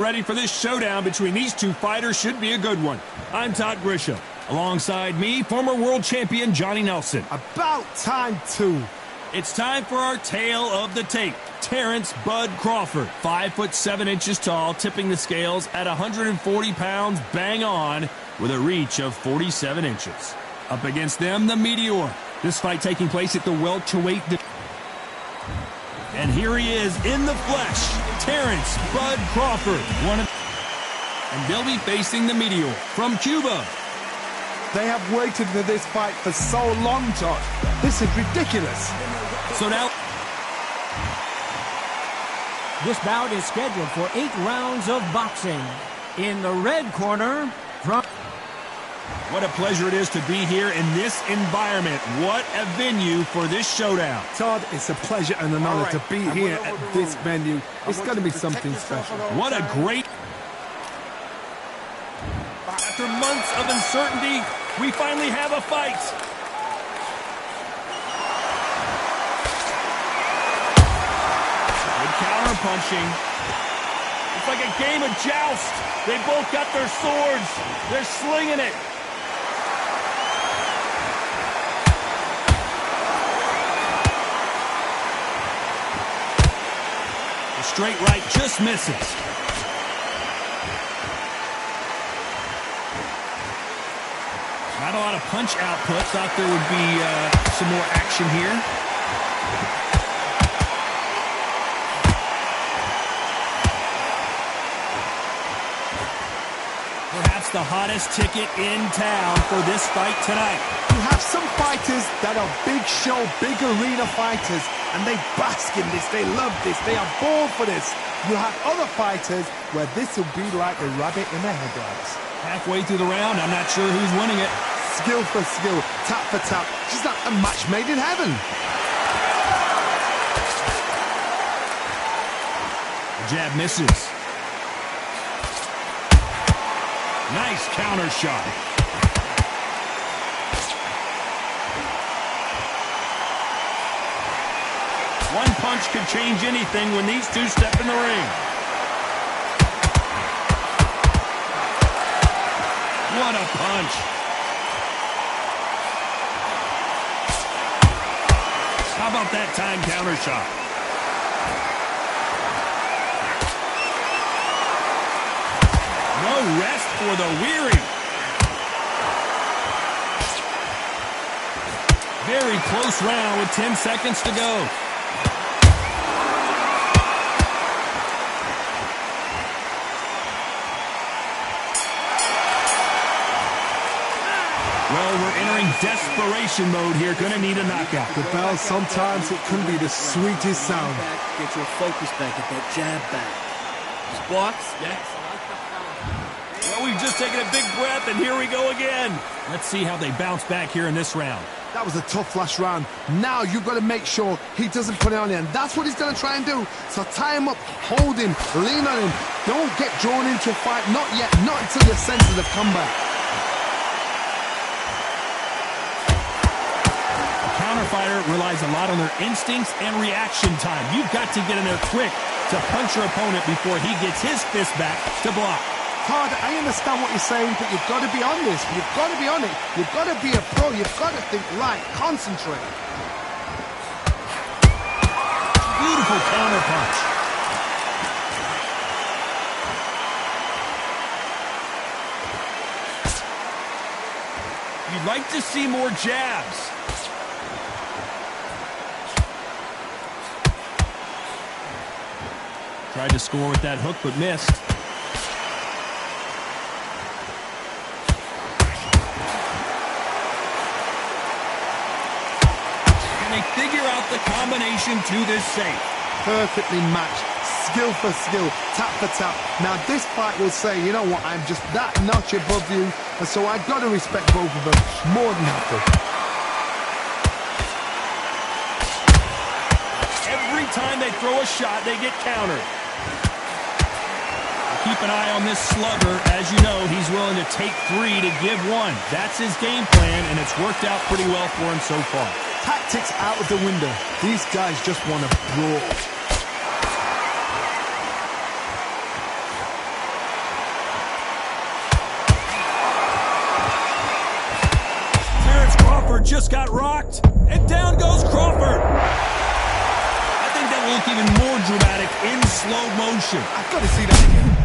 Ready for this showdown between these two fighters. Should be a good one. I'm Todd Grisham. Alongside me, former world champion Johnny Nelson. About time, too. It's time for our tale of the tape. Terrence Bud Crawford, 5'7" tall, tipping the scales at 140 pounds, bang on, with a reach of 47 inches. Up against them, the Meteor. This fight taking place at the welterweight. And here he is in the flesh, Terrence Bud Crawford. And they'll be facing the Meteor from Cuba. They have waited for this fight for so long, Todd. This is ridiculous. So now, this bout is scheduled for 8 rounds of boxing. In the red corner, from... What a pleasure it is to be here in this environment. What a venue for this showdown. Todd, it's a pleasure and an honor to be here at this venue. It's going to be something special. What a great... After months of uncertainty, we finally have a fight. Good counter punching. It's like a game of joust. They both got their swords. They're slinging it. The straight right just misses. Not a lot of punch output. Thought there would be some more action here. Perhaps the hottest ticket in town for this fight tonight. You have some fighters that are big show, big arena fighters, and they bask in this. They love this. They are born for this. You have other fighters where this will be like a rabbit in the headlights. Halfway through the round, I'm not sure who's winning it. Skill for skill, tap for tap. She's like a match made in heaven. The jab misses. Nice counter shot. One punch could change anything when these two step in the ring. What a punch. How about that time counter shot? No rest for the weary. Very close round with 10 seconds to go. Well, we're entering desperation mode here. Gonna need a knockout. The bell, sometimes it can be the sweetest sound. Get your focus back, get that jab back. Blocks? Yes. Well, we've just taken a big breath, and here we go again. Let's see how they bounce back here in this round. That was a tough last round. Now you've got to make sure he doesn't put it on you, and that's what he's going to try and do. So tie him up, hold him, lean on him. Don't get drawn into a fight. Not yet. Not until your senses have come back. Fighter relies a lot on their instincts and reaction time. You've got to get in there quick to punch your opponent before he gets his fist back to block. Todd, I understand what you're saying, but you've got to be on this. You've got to be on it. You've got to be a pro. You've got to think right. Concentrate. Beautiful counter punch. You'd like to see more jabs. Tried to score with that hook, but missed. Can they figure out the combination to this safe? Perfectly matched. Skill for skill. Tap for tap. Now this fight will say, you know what, I'm just that notch above you, and so I've got to respect both of them. More than happy. Every time they throw a shot, they get countered. Keep an eye on this slugger. As you know, he's willing to take 3 to give 1. That's his game plan, and it's worked out pretty well for him so far. Tactics out of the window. These guys just want to brawl. Crawford just got rocked, and down goes Crawford. I think that will look even more dramatic in slow motion. I've got to see that again.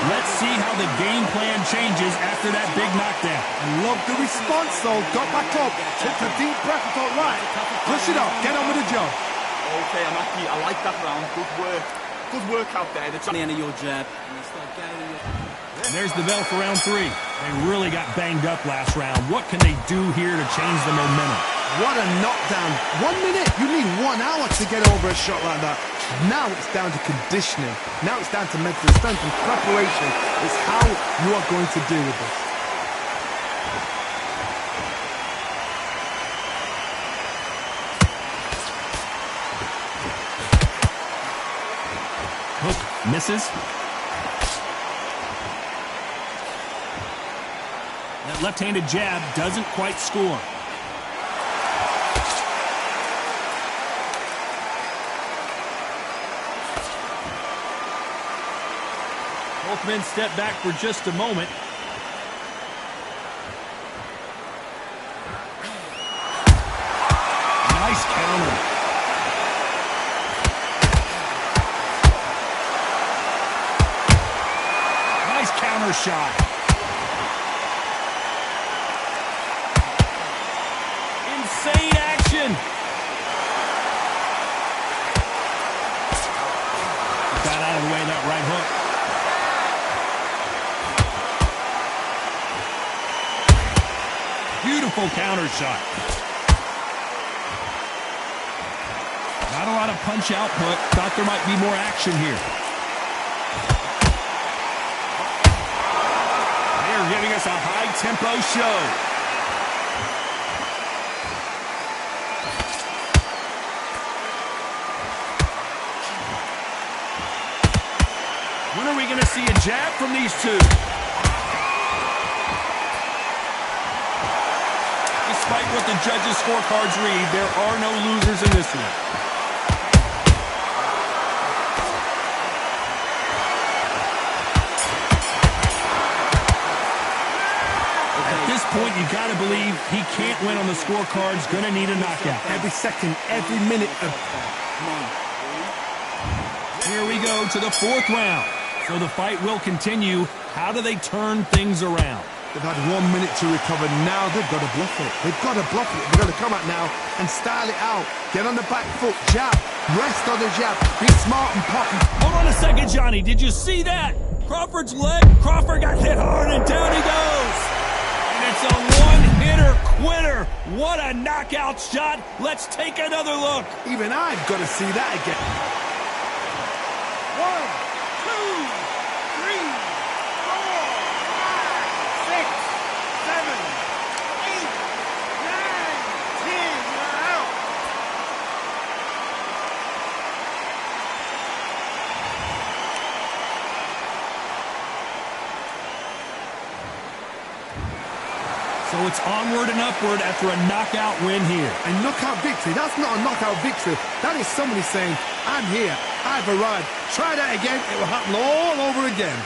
Let's see how the game plan changes after that big knockdown. Love the response, though. Got back up, took a deep breath and thought, right, push it up, get on with the job. Okay, I'm happy. I like that round. Good work. Good work out there. The end of your jab. And you start gaining your... And there's the bell for round 3. They really got banged up last round. What can they do here to change the momentum? What a knockdown. 1 minute, you need 1 hour to get over a shot like that. Now it's down to conditioning. Now it's down to mental strength and preparation. It's how you are going to deal with this. Hook misses. That left-handed jab doesn't quite score. Both men step back for just a moment. Nice counter. Nice counter shot. Insane action. Got out of the way of that right hook. Beautiful counter shot. Not a lot of punch output. Thought there might be more action here. They are giving us a high-tempo show. When are we going to see a jab from these two? Despite what the judges' scorecards read, there are no losers in this one. At this point, you got to believe he can't win on the scorecards. Going to need a knockout. Every second, every minute of... Here we go to the 4th round. So the fight will continue. How do they turn things around? They've had 1 minute to recover. Now they've got to bluff it. They've got to bluff it. They've got to come out now and style it out. Get on the back foot, jab, rest on the jab. Be smart and poppy. Hold on a second, Johnny. Did you see that? Crawford's leg. Crawford got hit hard, and down he goes. And it's a one-hitter quitter. What a knockout shot. Let's take another look. Even I've got to see that again. 1, 2, 3, So it's onward and upward after a knockout win here. A knockout victory? That's not a knockout victory. That is somebody saying, I'm here, I've arrived. Try that again, it will happen all over again.